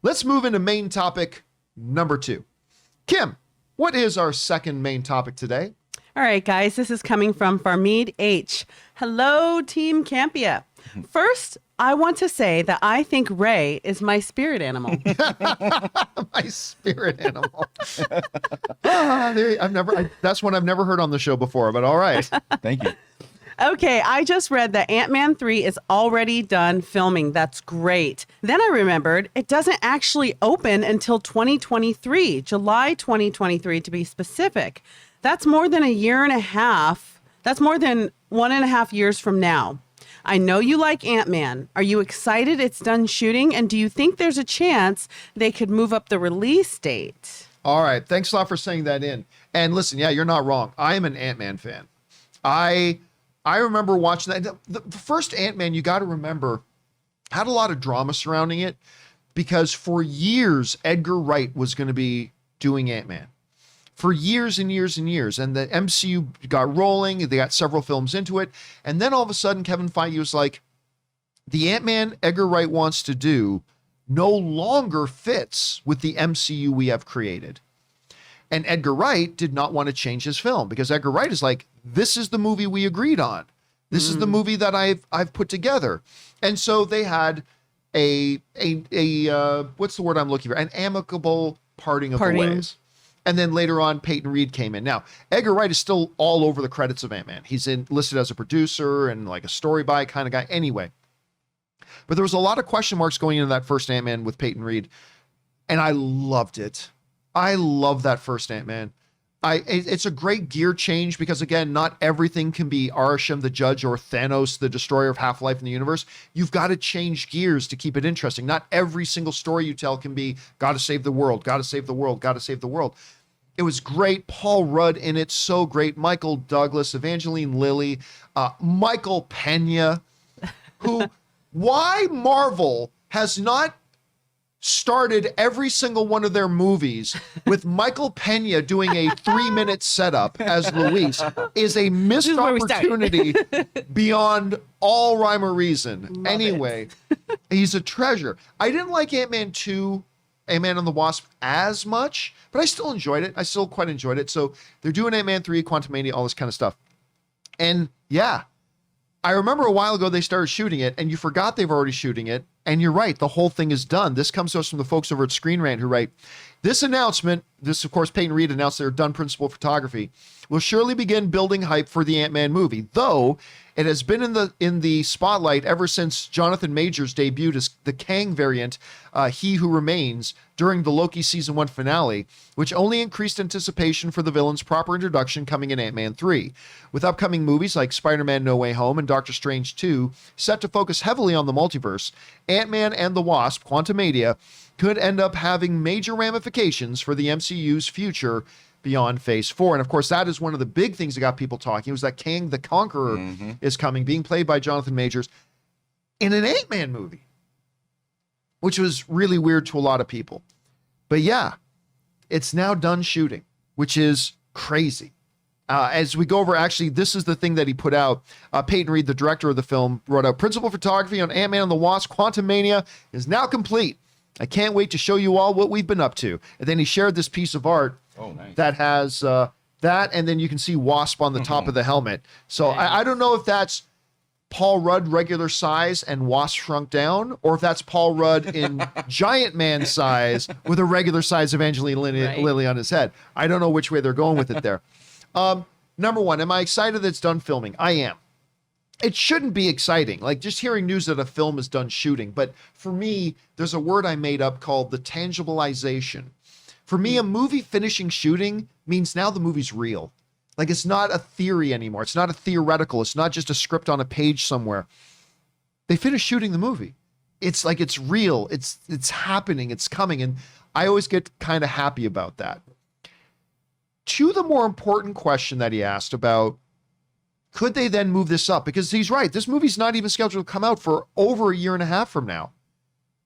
Let's move into main topic number 2. Kim, what is our second main topic today? All right, guys, this is coming from Farmied H. Hello, Team Campea. First, I want to say that I think Ray is my spirit animal. My spirit animal. That's one I've never heard on the show before, but all right. Thank you. Okay, I just read that Ant-Man 3 is already done filming. That's great. Then I remembered it doesn't actually open until 2023, July 2023 to be specific. That's more than a year and a half. That's more than 1.5 years from now. I know you like Ant-Man. Are you excited it's done shooting? And do you think there's a chance they could move up the release date? All right. Thanks a lot for saying that in. And listen, yeah, you're not wrong. I am an Ant-Man fan. I remember watching that. The first Ant-Man, you got to remember, had a lot of drama surrounding it because for years, Edgar Wright was going to be doing Ant-Man. For years and years and years. And the MCU got rolling. They got several films into it. And then all of a sudden, Kevin Feige was like, the Ant-Man Edgar Wright wants to do no longer fits with the MCU we have created. And Edgar Wright did not want to change his film because Edgar Wright is like, this is the movie we agreed on. This is the movie that I've put together. And so they had a what's the word I'm looking for? An amicable parting of the ways. And then later on, Peyton Reed came in. Now, Edgar Wright is still all over the credits of Ant-Man. He's listed as a producer and like a story by kind of guy. Anyway, but there was a lot of question marks going into that first Ant-Man with Peyton Reed. And I loved it. I love that first Ant-Man. It's a great gear change because, again, not everything can be Arasham the Judge or Thanos, the destroyer of Half-Life in the universe. You've got to change gears to keep it interesting. Not every single story you tell can be, gotta save the world, gotta save the world, gotta save the world. It was great. Paul Rudd in it, so great. Michael Douglas, Evangeline Lilly, Michael Pena, why Marvel has not started every single one of their movies with Michael Pena doing a 3-minute setup as Luis is a missed opportunity beyond all rhyme or reason. Anyway, he's a treasure. I didn't like Ant-Man 2, Ant-Man and the Wasp as much, but I still enjoyed it. I still quite enjoyed it. So they're doing Ant-Man 3, Quantumania, all this kind of stuff. And yeah, I remember a while ago they started shooting it and you forgot they've already shooting it. And you're right, the whole thing is done. This comes to us from the folks over at Screen Rant who write, this announcement, this of course Peyton Reed announced they're done principal photography, will surely begin building hype for the Ant-Man movie, though it has been in the spotlight ever since Jonathan Majors debuted as the Kang variant, He Who Remains, during the Loki Season 1 finale, which only increased anticipation for the villain's proper introduction coming in Ant-Man 3. With upcoming movies like Spider-Man No Way Home and Doctor Strange 2 set to focus heavily on the multiverse, Ant-Man and the Wasp, Quantumania, could end up having major ramifications for the MCU's future beyond Phase 4. And of course, that is one of the big things that got people talking, was that Kang the Conqueror is coming, being played by Jonathan Majors in an Ant-Man movie, which was really weird to a lot of people. But yeah, it's now done shooting, which is crazy. As we go over, actually, this is the thing that he put out. Peyton Reed, the director of the film, wrote out, principal photography on Ant-Man and the Wasp, Quantumania is now complete. I can't wait to show you all what we've been up to. And then he shared this piece of art that has that, and then you can see Wasp on the top of the helmet. So I don't know if that's Paul Rudd regular size and Wasp shrunk down, or if that's Paul Rudd in giant man size with a regular size Evangeline Lilly on his head. I don't know which way they're going with it there. Number one, am I excited that it's done filming? I am. It shouldn't be exciting, like just hearing news that a film is done shooting. But for me, there's a word I made up called the tangibilization. For me, a movie finishing shooting means now the movie's real. Like it's not a theory anymore. It's not a theoretical. It's not just a script on a page somewhere. They finished shooting the movie. It's like it's real. It's happening. It's coming. And I always get kind of happy about that. To the more important question that he asked about, could they then move this up? Because he's right. This movie's not even scheduled to come out for over 1.5 years from now.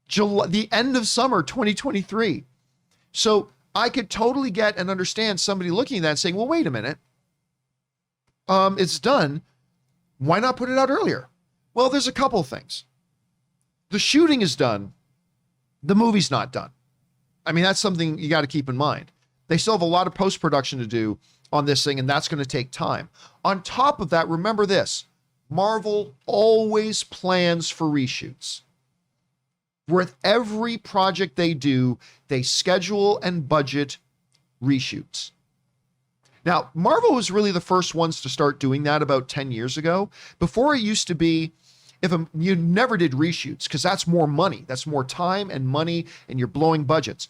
July, the end of summer 2023. So I could totally get and understand somebody looking at that and saying, well, wait a minute. It's done. Why not put it out earlier? Well, there's a couple of things. The shooting is done. the movie's not done. I mean, that's something you got to keep in mind. They still have a lot of post-production to do on this thing, and that's going to take time. On top of that, remember this, Marvel always plans for reshoots. With every project they do, they schedule and budget reshoots. Now, Marvel was really the first ones to start doing that about 10 years ago. Before, it used to be, you never did reshoots because that's more money. That's more time and money, and you're blowing budgets.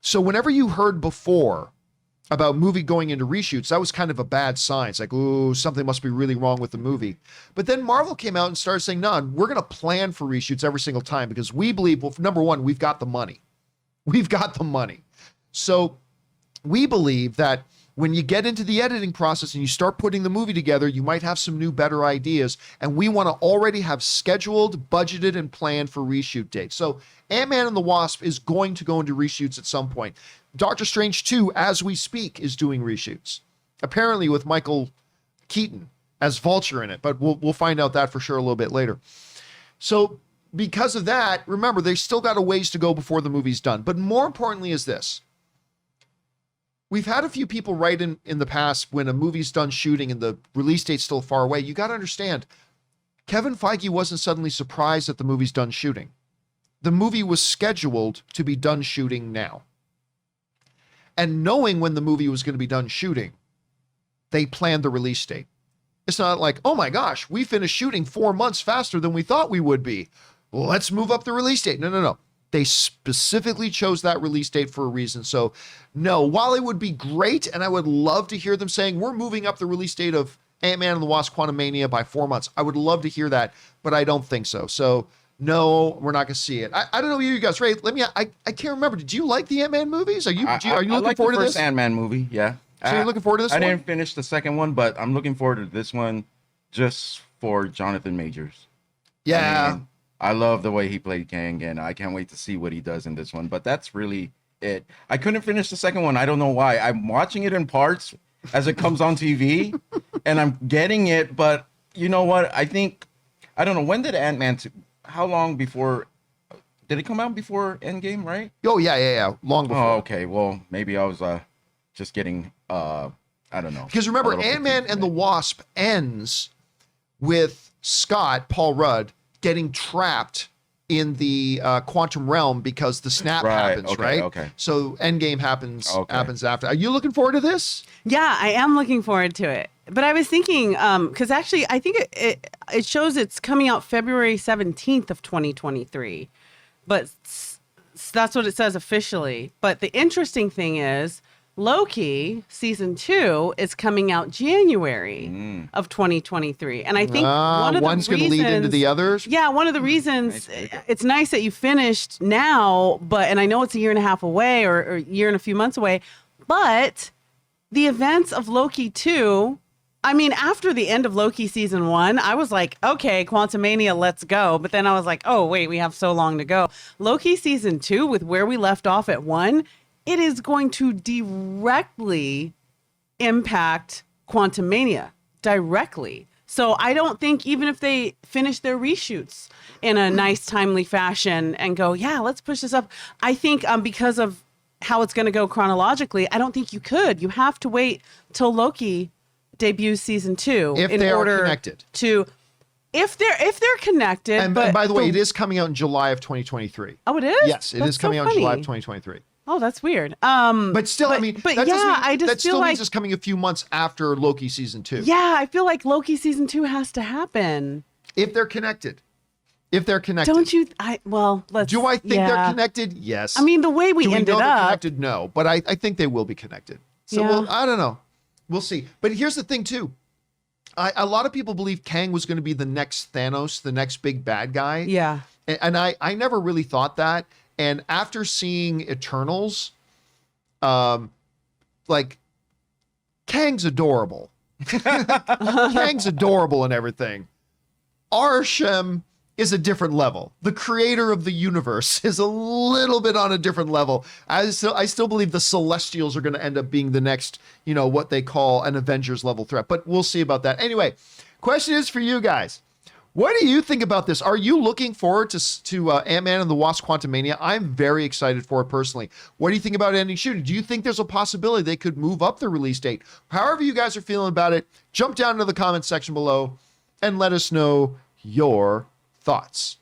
So whenever you heard before about movie going into reshoots, that was kind of a bad sign. It's like, ooh, something must be really wrong with the movie. But then Marvel came out and started saying, no, we're going to plan for reshoots every single time because we believe, well, number one, we've got the money. We've got the money. So we believe that when you get into the editing process and you start putting the movie together, you might have some new, better ideas. And we want to already have scheduled, budgeted, and planned for reshoot dates. So Ant-Man and the Wasp is going to go into reshoots at some point. Doctor Strange 2, as we speak, is doing reshoots. Apparently with Michael Keaton as Vulture in it, but we'll find out that for sure a little bit later. So because of that, remember, they still got a ways to go before the movie's done. But more importantly is this. We've had a few people write in the past when a movie's done shooting and the release date's still far away. You got to understand, Kevin Feige wasn't suddenly surprised that the movie's done shooting. The movie was scheduled to be done shooting now. And knowing when the movie was going to be done shooting, they planned the release date. It's not like, oh my gosh, we finished shooting 4 months faster than we thought we would be. Well, let's move up the release date. No. They specifically chose that release date for a reason. So no, while it would be great, and I would love to hear them saying, we're moving up the release date of Ant-Man and the Wasp Quantumania by 4 months. I would love to hear that, but I don't think so. So no, we're not going to see it. I don't know you guys, Ray. I can't remember. Did you like the Ant-Man movies? Are you looking forward to this? The first Ant-Man movie, yeah. So you're looking forward to this one? I didn't finish the second one, but I'm looking forward to this one just for Jonathan Majors. Yeah. I love the way he played Kang, and I can't wait to see what he does in this one. But that's really it. I couldn't finish the second one. I don't know why. I'm watching it in parts as it comes on TV, and I'm getting it. But you know what? I don't know. When did Ant-Man... How long before... Did it come out before Endgame, right? Oh, yeah. Long before. Oh, okay. Well, maybe I was just getting... I don't know. Because remember, Ant-Man and the Wasp ends with Scott, Paul Rudd, getting trapped in the quantum realm because the snap happens, right? Okay. So Endgame happens after. Are you looking forward to this? Yeah, I am looking forward to it. But I was thinking, because actually, I think it shows it's coming out February 17th of 2023. But that's what it says officially. But the interesting thing is, Loki season 2 is coming out January of 2023, and I think one's going to lead into the others. Yeah, one of the reasons it's nice that you finished now, and I know it's a year and a half away or a year and a few months away, but the events of Loki 2. I mean, after the end of Loki season 1, I was like, okay, Quantumania, let's go. But then I was like, oh wait, we have so long to go. Loki season 2, with where we left off at 1. It is going to directly impact Quantumania directly. So I don't think even if they finish their reshoots in a nice, timely fashion and go, yeah, let's push this up. I think because of how it's going to go chronologically, I don't think you could. You have to wait till Loki debuts season 2 if they are connected. If they're connected. And by the way, it is coming out in July of 2023. Oh, it is? Yes, it is coming out in July of 2023. Oh, that's weird. But still, I mean, but yeah, I just feel like means it's coming a few months after Loki season 2. Yeah, I feel like Loki season 2 has to happen if they're connected. Don't you? Let's. Do I think they're connected? Yes. I mean, the way we ended they're up. Connected? No, but I think they will be connected. So I don't know. We'll see. But here's the thing too. A lot of people believe Kang was going to be the next Thanos, the next big bad guy. Yeah. And I never really thought that. And after seeing Eternals, like, Kang's adorable. Kang's adorable and everything. Arshem is a different level. The creator of the universe is a little bit on a different level. I still believe the Celestials are going to end up being the next, what they call an Avengers level threat. But we'll see about that. Anyway, question is for you guys. What do you think about this? Are you looking forward to Ant-Man and the Wasp: Quantumania? I'm very excited for it personally. What do you think about ending shooting? Do you think there's a possibility they could move up the release date? However you guys are feeling about it, jump down into the comment section below and let us know your thoughts.